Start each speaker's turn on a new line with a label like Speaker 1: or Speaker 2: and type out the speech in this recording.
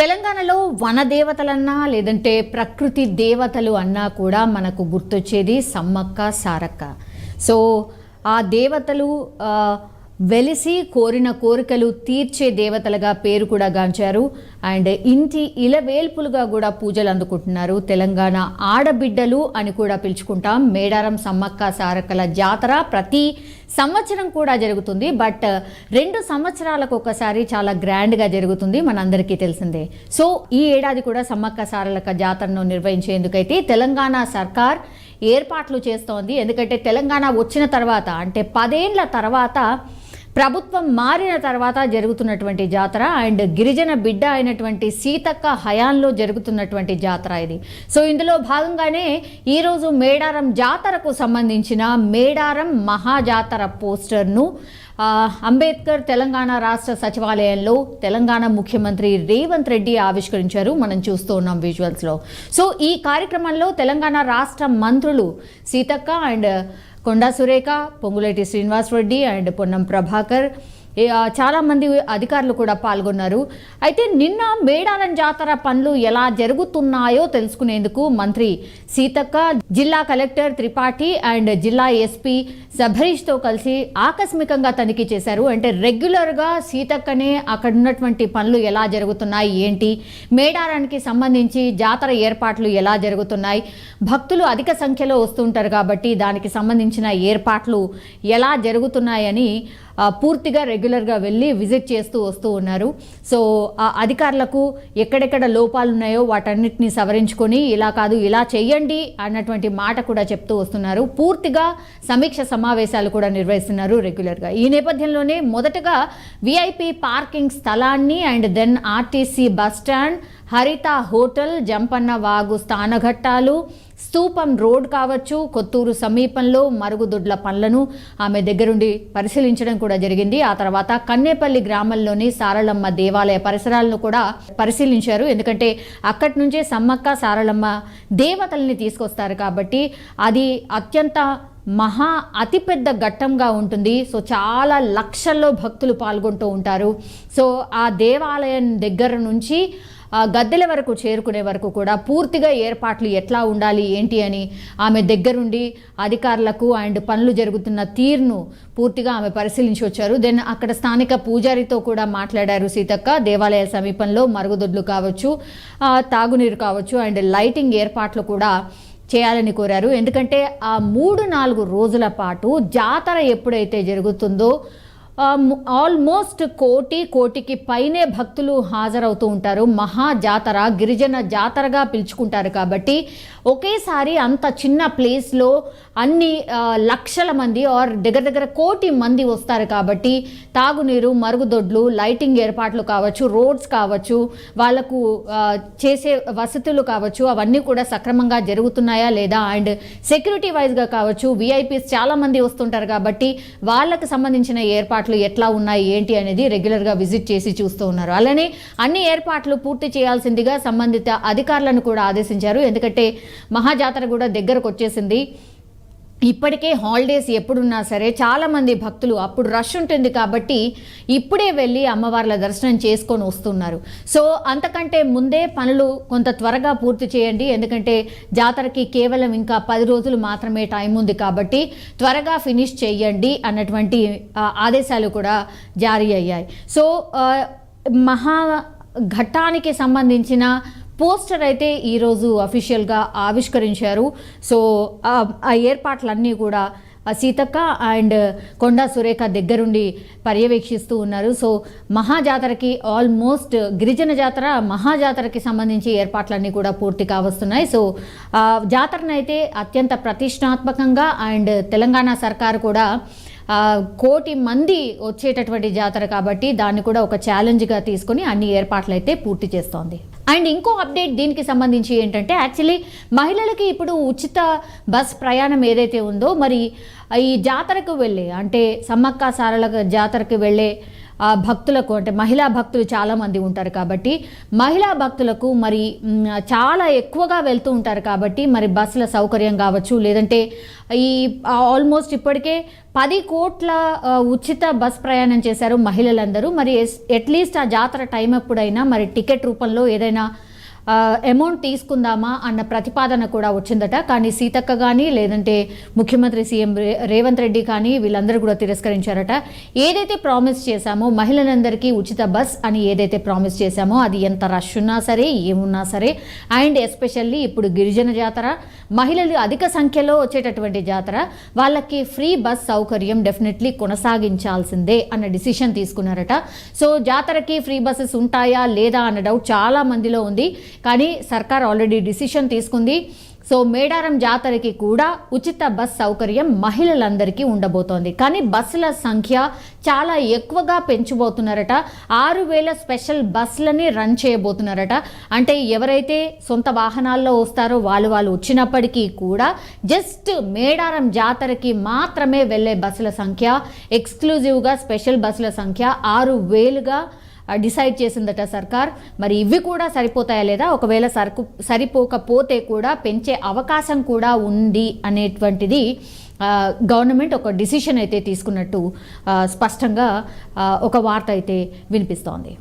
Speaker 1: తెలంగాణలో వనదేవతలన్నా లేదంటే ప్రకృతి దేవతలు అన్నా కూడా మనకు గుర్తొచ్చేది సమ్మక్క సారక్క. సో ఆ దేవతలు వెలిసి కోరిన కోరికలు తీర్చే దేవతలుగా పేరు కూడా గాంచారు. అండ్ ఇంటి ఇలవేల్పులుగా కూడా పూజలు అందుకుంటున్నారు. తెలంగాణ ఆడబిడ్డలు అని కూడా పిలుచుకుంటాం. మేడారం సమ్మక్క సారక్కల జాతర ప్రతి సంవత్సరం కూడా జరుగుతుంది. బట్ 2 సంవత్సరాలకు ఒకసారి చాలా గ్రాండ్గా జరుగుతుంది, మనందరికీ తెలిసిందే. సో ఈ ఏడాది కూడా సమ్మక్క సారక్క జాతరను నిర్వహించేందుకైతే తెలంగాణ సర్కార్ ఏర్పాట్లు చేస్తోంది. ఎందుకంటే తెలంగాణ వచ్చిన తర్వాత అంటే 10 ఏళ్ల తర్వాత ప్రభుత్వం మారిన తర్వాత జరుగుతున్నటువంటి జాతర అండ్ గిరిజన బిడ్డ అయినటువంటి సీతక్క హయాంలో జరుగుతున్నటువంటి జాతర ఇది. సో ఇందులో భాగంగానే ఈరోజు మేడారం జాతరకు సంబంధించిన మేడారం మహాజాతర పోస్టర్ను అంబేద్కర్ తెలంగాణ రాష్ట్ర సచివాలయంలో తెలంగాణ ముఖ్యమంత్రి రేవంత్ రెడ్డి ఆవిష్కరించారు. మనం చూస్తూ ఉన్నాం విజువల్స్లో. సో ఈ కార్యక్రమంలో తెలంగాణ రాష్ట్ర మంత్రులు సీతక్క అండ్ కొండా సురేఖ, పొంగులేటి శ్రీనివాస్ రెడ్డి అండ్ పొన్నం ప్రభాకర్, చాలామంది అధికారులు కూడా పాల్గొన్నారు. అయితే నిన్న మేడారం జాతర పనులు ఎలా జరుగుతున్నాయో తెలుసుకునేందుకు మంత్రి సీతక్క, జిల్లా కలెక్టర్ త్రిపాఠి అండ్ జిల్లా ఎస్పీ సభరీష్తో కలిసి ఆకస్మికంగా తనిఖీ చేశారు. అంటే రెగ్యులర్గా సీతక్కనే అక్కడ ఉన్నటువంటి పనులు ఎలా జరుగుతున్నాయి, ఏంటి, మేడారానికి సంబంధించి జాతర ఏర్పాట్లు ఎలా జరుగుతున్నాయి, భక్తులు అధిక సంఖ్యలో వస్తుంటారు కాబట్టి దానికి సంబంధించిన ఏర్పాట్లు ఎలా జరుగుతున్నాయని పూర్తిగా రెగ్యులర్గా వెళ్ళి విజిట్ చేస్తూ వస్తూ ఉన్నారు. సో ఆ అధికారులకు ఎక్కడెక్కడ లోపాలు ఉన్నాయో వాటన్నిటిని సవరించుకొని ఇలా కాదు ఇలా చెయ్యండి అన్నటువంటి మాట కూడా చెప్తూ వస్తున్నారు. పూర్తిగా సమీక్ష సమావేశాలు కూడా నిర్వహిస్తున్నారు రెగ్యులర్గా. ఈ నేపథ్యంలోనే మొదటగా విఐపి పార్కింగ్ స్థలాన్ని and then RTC bus stand, Haritha hotel, Jampanna Vagu స్థానఘట్టాలు, స్తూపం రోడ్ కావచ్చు, కొత్తూరు సమీపంలో మరుగుదొడ్ల పనులను ఆమె దగ్గరుండి పరిశీలించడం కూడా జరిగింది. ఆ తర్వాత కన్నేపల్లి గ్రామంలోని సారలమ్మ దేవాలయ పరిసరాలను కూడా పరిశీలించారు. ఎందుకంటే అక్కడి నుంచే సమ్మక్క సారలమ్మ దేవతల్ని తీసుకొస్తారు కాబట్టి అది అత్యంత అతిపెద్ద ఘట్టంగా ఉంటుంది. సో చాలా లక్షల్లో భక్తులు పాల్గొంటూ ఉంటారు. సో ఆ దేవాలయం దగ్గర నుంచి గద్దెల వరకు చేరుకునే వరకు కూడా పూర్తిగా ఏర్పాట్లు ఎట్లా ఉండాలి ఏంటి అని ఆమె దగ్గరుండి అధికారులకు అండ్ పనులు జరుగుతున్న తీరును పూర్తిగా ఆమె పరిశీలించి వచ్చారు. దెన్ అక్కడ స్థానిక పూజారితో కూడా మాట్లాడారు సీతక్క. దేవాలయ సమీపంలో మరుగుదొడ్లు కావచ్చు, తాగునీరు కావచ్చు అండ్ లైటింగ్ ఏర్పాట్లు కూడా చేయాలని కోరారు. ఎందుకంటే ఆ 3-4 రోజుల పాటు జాతర ఎప్పుడైతే జరుగుతుందో ఆల్మోస్ట్ కోటికి పైనే భక్తులు హాజరవుతూ ఉంటారు. మహాజాతర గిరిజన జాతరగా పిలుచుకుంటారు కాబట్టి ఒకేసారి అంత చిన్న ప్లేస్లో అన్ని లక్షల మంది ఆర్ దగ్గర 1 కోటి మంది వస్తారు కాబట్టి తాగునీరు, మరుగుదొడ్లు, లైటింగ్ ఏర్పాట్లు కావచ్చు, రోడ్స్ కావచ్చు, వాళ్లకు చేసే వసతులు కావచ్చు, అవన్నీ కూడా సక్రమంగా జరుగుతున్నాయా లేదా అండ్ సెక్యూరిటీ వైజ్గా కావచ్చు, విఐపీస్ చాలామంది వస్తుంటారు కాబట్టి వాళ్ళకు సంబంధించిన ఏర్పాట్లు ఎట్లా ఉన్నాయి ఏంటి అనేది రెగ్యులర్గా విజిట్ చేసి చూస్తూ ఉన్నారు. అలానే అన్ని ఏర్పాట్లు పూర్తి చేయాల్సిందిగా సంబంధిత అధికారులను కూడా ఆదేశించారు. ఎందుకంటే మహాజాతర కూడా దగ్గరకు వచ్చేసింది. ఇప్పటికే హాలిడేస్ ఎప్పుడున్నా సరే చాలామంది భక్తులు అప్పుడు రష్ ఉంటుంది కాబట్టి ఇప్పుడే వెళ్ళి అమ్మవార్ల దర్శనం చేసుకొని వస్తున్నారు. సో అంతకంటే ముందే పనులు కొంత త్వరగా పూర్తి చేయండి. ఎందుకంటే జాతరకి కేవలం ఇంకా 10 రోజులు మాత్రమే టైం ఉంది కాబట్టి త్వరగా ఫినిష్ చేయండి అన్నటువంటి ఆదేశాలు కూడా జారీ అయ్యాయి. సో ఘట్టానికి సంబంధించిన పోస్టర్ అయితే ఈరోజు అఫీషియల్గా ఆవిష్కరించారు. సో ఆ ఏర్పాట్లన్నీ కూడా సీతక్క అండ్ కొండా సురేఖ దగ్గరుండి పర్యవేక్షిస్తూ ఉన్నారు. సో మహాజాతరకి ఆల్మోస్ట్ గిరిజన జాతర మహాజాతరకి సంబంధించి ఏర్పాట్లన్నీ కూడా పూర్తి కావస్తున్నాయి. సో జాతరనైతే అత్యంత ప్రతిష్టాత్మకంగా అండ్ తెలంగాణ సర్కారు కూడా 1 కోటి మంది వచ్చేటటువంటి జాతర కాబట్టి దాన్ని కూడా ఒక ఛాలెంజ్గా తీసుకొని అన్ని ఏర్పాట్లు అయితే పూర్తి చేస్తోంది. అండ్ ఇంకో అప్డేట్ దీనికి సంబంధించి ఏంటంటే యాక్చువల్లీ మహిళలకి ఇప్పుడు ఉచిత బస్ ప్రయాణం ఏదైతే ఉందో మరి ఈ జాతరకు వెళ్ళే అంటే సమ్మక్క సారల జాతరకు వెళ్ళే భక్తులకు అంటే మహిళా భక్తులు చాలామంది ఉంటారు కాబట్టి మహిళా భక్తులకు మరి చాలా ఎక్కువగా వెళ్తూ ఉంటారు కాబట్టి మరి బస్సుల సౌకర్యం కావచ్చు, లేదంటే ఈ ఆల్మోస్ట్ ఇప్పటికే 10 కోట్ల ఉచిత బస్ ప్రయాణం చేశారు మహిళలందరూ. మరి అట్లీస్ట్ ఆ జాతర టైం అప్పుడైనా మరి టికెట్ రూపంలో ఏదైనా అమౌంట్ తీసుకుందామా అన్న ప్రతిపాదన కూడా వచ్చిందట. కానీ సీతక్క కానీ లేదంటే ముఖ్యమంత్రి సీఎం రేవంత్ రెడ్డి కానీ వీళ్ళందరూ కూడా తిరస్కరించారట. ఏదైతే ప్రామిస్ చేశామో మహిళలందరికీ ఉచిత బస్ అని ఏదైతే ప్రామిస్ చేశామో అది ఎంత రష్ ఉన్నా సరే ఏమున్నా సరే, అండ్ ఎస్పెషల్లీ ఇప్పుడు గిరిజన జాతర, మహిళలు అధిక సంఖ్యలో వచ్చేటటువంటి జాతర, వాళ్ళకి ఫ్రీ బస్ సౌకర్యం డెఫినెట్లీ కొనసాగించాల్సిందే అన్న డిసిషన్ తీసుకున్నారట. సో జాతరకి ఫ్రీ బస్సెస్ ఉంటాయా లేదా అన్న డౌట్ చాలా మందిలో ఉంది. కానీ సర్కార్ ఆల్రెడీ డిసిషన్ తీసుకుంది. సో మేడారం జాతరకి కూడా ఉచిత బస్ సౌకర్యం మహిళలందరికీ ఉండబోతోంది. కానీ బస్సుల సంఖ్య చాలా ఎక్కువగా పెంచబోతున్నారట. 6,000 స్పెషల్ బస్సులని రన్ చేయబోతున్నారట. అంటే ఎవరైతే సొంత వాహనాల్లో వస్తారో వాళ్ళు వచ్చినప్పటికీ కూడా జస్ట్ మేడారం జాతరకి మాత్రమే వెళ్ళే బస్సుల సంఖ్య, ఎక్స్క్లూజివ్గా స్పెషల్ బస్సుల సంఖ్య 6,000గా డిసైడ్ చేసిందట సర్కార్. మరి ఇవి కూడా సరిపోతాయా లేదా, ఒకవేళ సరిపోకపోతే కూడా పెంచే అవకాశం కూడా ఉంది అనేటువంటిది గవర్నమెంట్ ఒక డిసిషన్ అయితే తీసుకున్నట్టు స్పష్టంగా ఒక వార్త అయితే వినిపిస్తోంది.